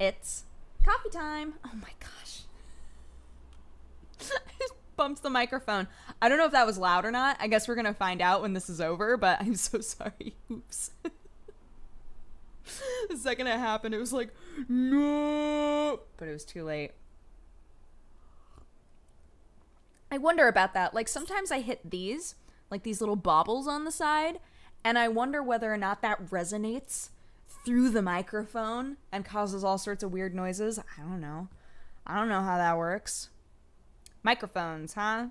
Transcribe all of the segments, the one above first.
It's coffee time. Oh my gosh. I just bumped the microphone. I don't know if that was loud or not. I guess we're going to find out when this is over, but I'm so sorry. Oops. The second it happened, it was like, no. But it was too late. I wonder about that. Like, sometimes I hit these, like these little baubles on the side, and I wonder whether or not that resonates through the microphone and causes all sorts of weird noises. I don't know. I don't know how that works. Microphones, huh?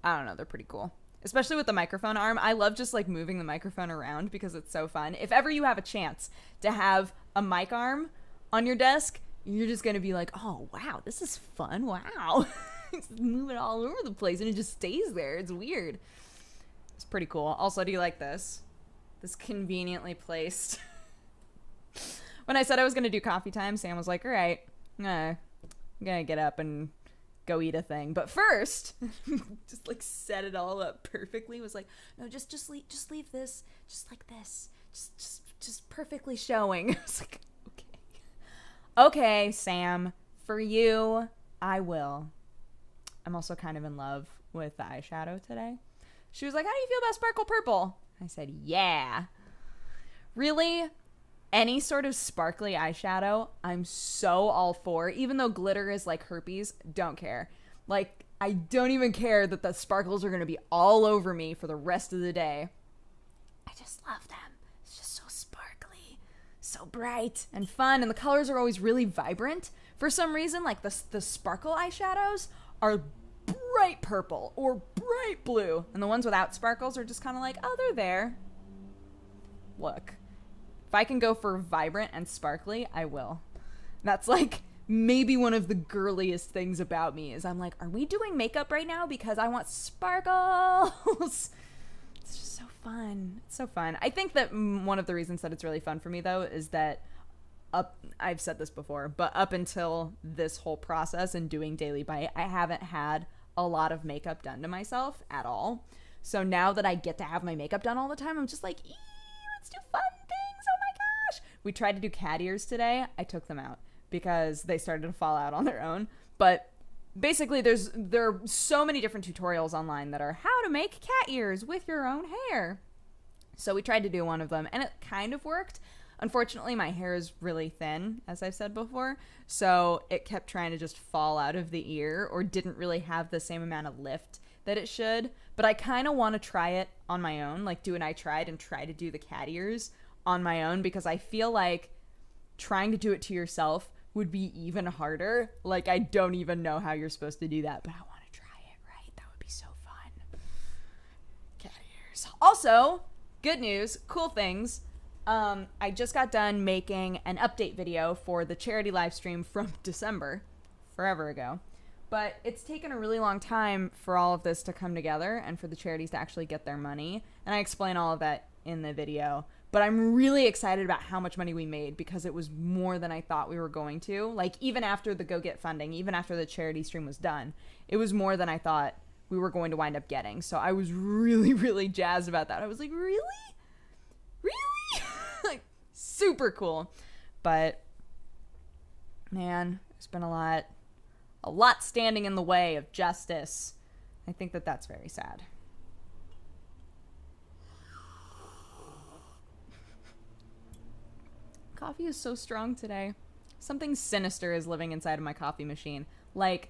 I don't know. They're pretty cool. Especially with the microphone arm. I love just like moving the microphone around because it's so fun. If ever you have a chance to have a mic arm on your desk, you're just going to be like, oh, wow, this is fun. Wow. Just move it all over the place and it just stays there. It's weird. It's pretty cool. Also, do you like this? This conveniently placed. When I said I was going to do coffee time, Sam was like, all right, I'm going to get up and go eat a thing. But first, just like set it all up perfectly. Was like, no, just leave this just like this. Just perfectly showing. I was like, okay. Okay, Sam, for you, I will. I'm also kind of in love with the eyeshadow today. She was like, how do you feel about Sparkle Purple? I said, yeah. Really? Any sort of sparkly eyeshadow, I'm so all for. Even though glitter is like herpes, don't care. Like, I don't even care that the sparkles are going to be all over me for the rest of the day. I just love them. It's just so sparkly, so bright and fun. And the colors are always really vibrant. For some reason, like the sparkle eyeshadows are bright purple or bright blue. And the ones without sparkles are just kind of like, oh, they're there. Look. If I can go for vibrant and sparkly, I will. That's like maybe one of the girliest things about me is I'm like, are we doing makeup right now? Because I want sparkles. It's just so fun. It's so fun. I think that one of the reasons that it's really fun for me, though, is that I've said this before, but up until this whole process and doing Daily Bite, I haven't had a lot of makeup done to myself at all. So now that I get to have my makeup done all the time, I'm just like, let's do fun things. Oh my gosh. We tried to do cat ears today. I took them out because they started to fall out on their own. But basically there are so many different tutorials online that are how to make cat ears with your own hair. So we tried to do one of them and it kind of worked. Unfortunately, my hair is really thin, as I've said before, so it kept trying to just fall out of the ear or didn't really have the same amount of lift that it should. But I kind of want to try it on my own, like do an I tried and try to do the cat ears on my own, because I feel like trying to do it to yourself would be even harder. Like, I don't even know how you're supposed to do that, but I want to try it, right? That would be so fun. Cat ears. Also, good news, cool things. I just got done making an update video for the charity live stream from December, forever ago. But it's taken a really long time for all of this to come together and for the charities to actually get their money. And I explain all of that in the video. But I'm really excited about how much money we made because it was more than I thought we were going to. Like, even after the Go Get funding, even after the charity stream was done, it was more than I thought we were going to wind up getting. So I was really, really jazzed about that. I was like, really? Really? Like, super cool. But, man, there's been a lot standing in the way of justice. I think that that's very sad. Coffee is so strong today. Something sinister is living inside of my coffee machine. Like,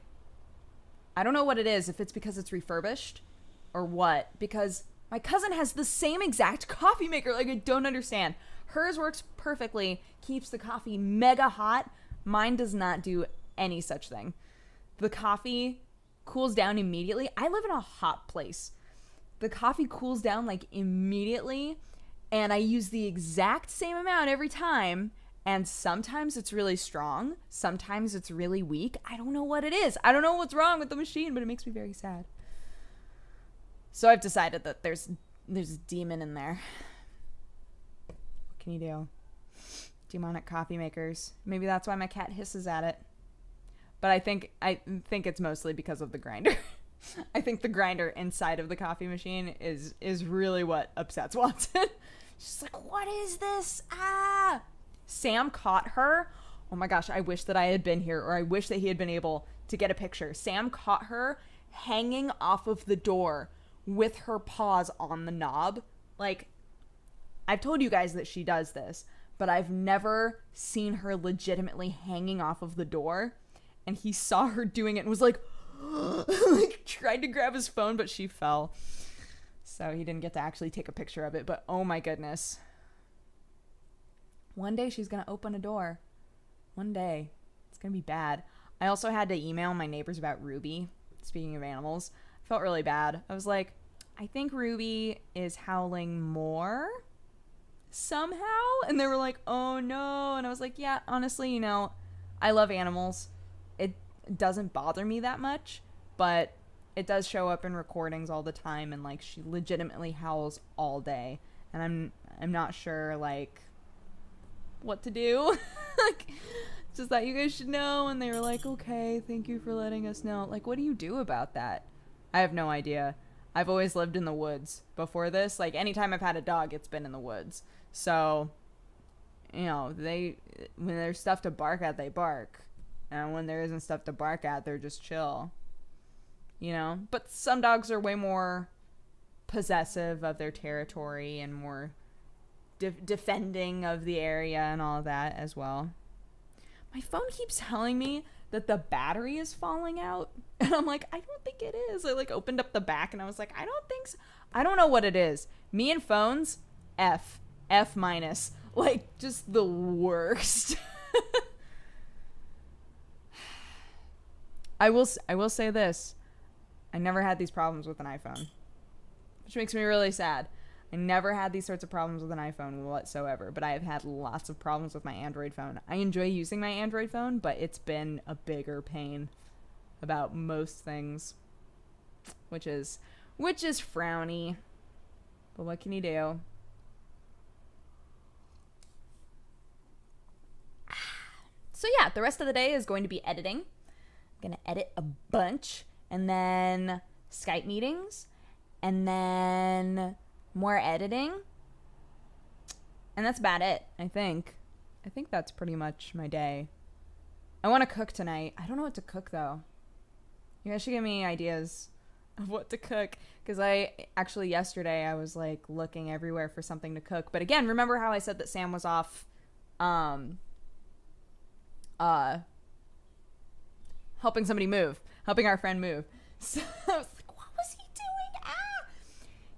I don't know what it is, if it's because it's refurbished or what, because my cousin has the same exact coffee maker. Like, I don't understand. Hers works perfectly, keeps the coffee mega hot. Mine does not do any such thing. The coffee cools down immediately. I live in a hot place. The coffee cools down like immediately, and I use the exact same amount every time. And sometimes it's really strong. Sometimes it's really weak. I don't know what it is. I don't know what's wrong with the machine, but it makes me very sad. So I've decided that there's a demon in there. What can you do? Demonic coffee makers. Maybe that's why my cat hisses at it. But I think it's mostly because of the grinder. I think the grinder inside of the coffee machine is really what upsets Watson. She's like, what is this? Ah! Sam caught her Oh my gosh, I wish that I had been here, or I wish that he had been able to get a picture. Sam caught her hanging off of the door with her paws on the knob. Like, I've told you guys that she does this, but I've never seen her legitimately hanging off of the door. And he saw her doing it and was like, like tried to grab his phone, but she fell. So he didn't get to actually take a picture of it. But oh my goodness. One day she's going to open a door. One day. It's going to be bad. I also had to email my neighbors about Ruby. Speaking of animals, I felt really bad. I was like, I think Ruby is howling more somehow. And they were like, oh no. And I was like, yeah, honestly, you know, I love animals. It doesn't bother me that much, but it does show up in recordings all the time, and like she legitimately howls all day, and I'm not sure like what to do. Like, just thought you guys should know. And they were like, okay, thank you for letting us know. Like, what do you do about that? I have no idea. I've always lived in the woods before this. Like, anytime I've had a dog, it's been in the woods. So, you know, when there's stuff to bark at, they bark. And when there isn't stuff to bark at, they're just chill. You know? But some dogs are way more possessive of their territory and more defending of the area and all of that as well. My phone keeps telling me that the battery is falling out. And I'm like, I don't think it is. I like opened up the back and I was like, I don't think so. I don't know what it is. Me and phones, F minus. Like, just the worst. I will say this. I never had these problems with an iPhone, which makes me really sad. I never had these sorts of problems with an iPhone whatsoever, but I have had lots of problems with my Android phone. I enjoy using my Android phone, but it's been a bigger pain about most things, which is frowny. But what can you do? So yeah, the rest of the day is going to be editing. I'm going to edit a bunch, and then Skype meetings, and then more editing. And that's about it, I think. I think that's pretty much my day. I want to cook tonight. I don't know what to cook, though. You guys should give me ideas of what to cook. Because yesterday, I was, like, looking everywhere for something to cook. But again, remember how I said that Sam was off, helping somebody move. Helping our friend move. So I was like, what was he doing?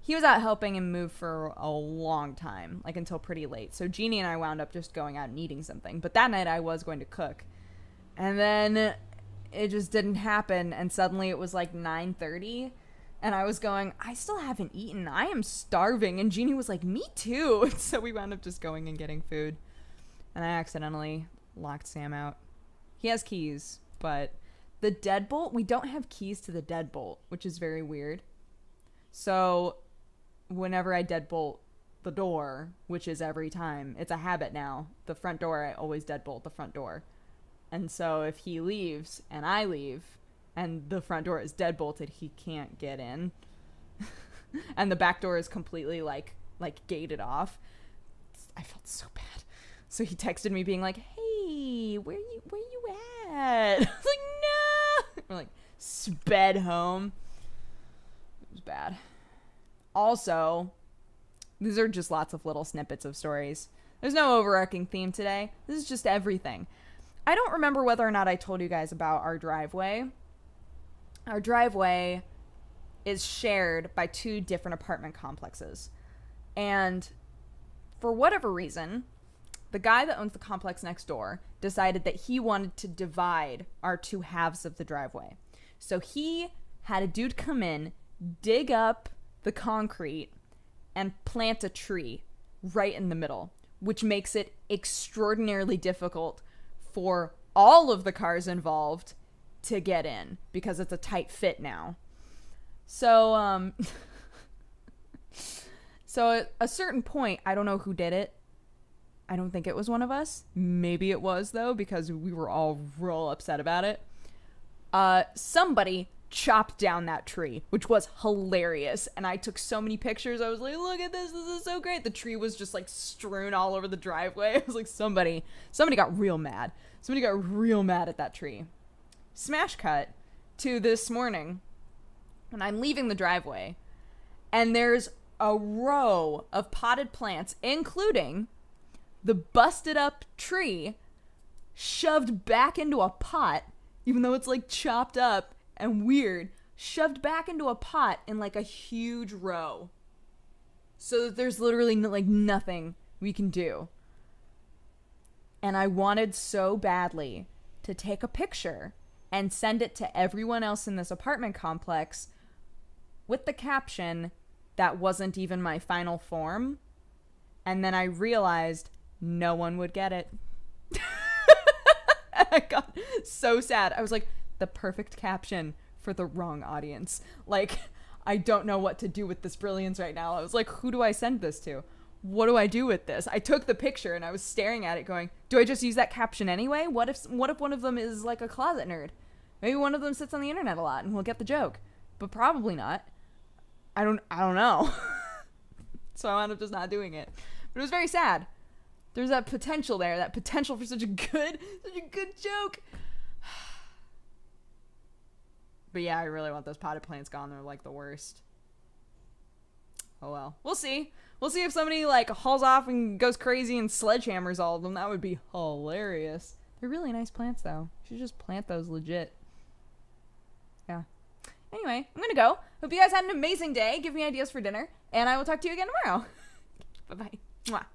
He was out helping him move for a long time, like until pretty late. So Jeannie and I wound up just going out and eating something. But that night I was going to cook. And then it just didn't happen. And suddenly it was like 9:30. And I was going, I still haven't eaten. I am starving. And Jeannie was like, me too. So we wound up just going and getting food. And I accidentally locked Sam out. He has keys, but the deadbolt, we don't have keys to the deadbolt, which is very weird. So whenever I deadbolt the door, which is every time, it's a habit now. The front door, I always deadbolt the front door. And so if he leaves and I leave and the front door is deadbolted, he can't get in. And the back door is completely like gated off. I felt so bad. So he texted me being like, hey, where you at? I was like, no. We're like, sped home. It was bad. Also, these are just lots of little snippets of stories. There's no overarching theme today. This is just everything. I don't remember whether or not I told you guys about our driveway. Our driveway is shared by 2 different apartment complexes. And for whatever reason, the guy that owns the complex next door decided that he wanted to divide our 2 halves of the driveway. So he had a dude come in, dig up the concrete, and plant a tree right in the middle, which makes it extraordinarily difficult for all of the cars involved to get in because it's a tight fit now. So, so at a certain point, I don't know who did it. I don't think it was one of us. Maybe it was, though, because we were all real upset about it. Somebody chopped down that tree, which was hilarious. And I took so many pictures. I was like, look at this is so great. The tree was just like strewn all over the driveway. I was like, somebody got real mad. Somebody got real mad at that tree. Smash cut to this morning when I'm leaving the driveway, and there's a row of potted plants, including the busted up tree shoved back into a pot, even though it's like chopped up and weird, shoved back into a pot in like a huge row. So that there's literally like nothing we can do. And I wanted so badly to take a picture and send it to everyone else in this apartment complex with the caption, "That wasn't even my final form." And then I realized no one would get it. I got so sad. I was like, the perfect caption for the wrong audience. Like, I don't know what to do with this brilliance right now. I was like, who do I send this to? What do I do with this? I took the picture and I was staring at it going, do I just use that caption anyway? What if one of them is like a closet nerd? Maybe one of them sits on the internet a lot and will get the joke, but probably not. I don't know. So I wound up just not doing it. But it was very sad. There's that potential there, that potential for such a good joke. But yeah, I really want those potted plants gone. They're like the worst. Oh well. We'll see. We'll see if somebody like hauls off and goes crazy and sledgehammers all of them. That would be hilarious. They're really nice plants though. You should just plant those legit. Yeah. Anyway, I'm gonna go. Hope you guys had an amazing day. Give me ideas for dinner. And I will talk to you again tomorrow. Bye-bye. Mwah.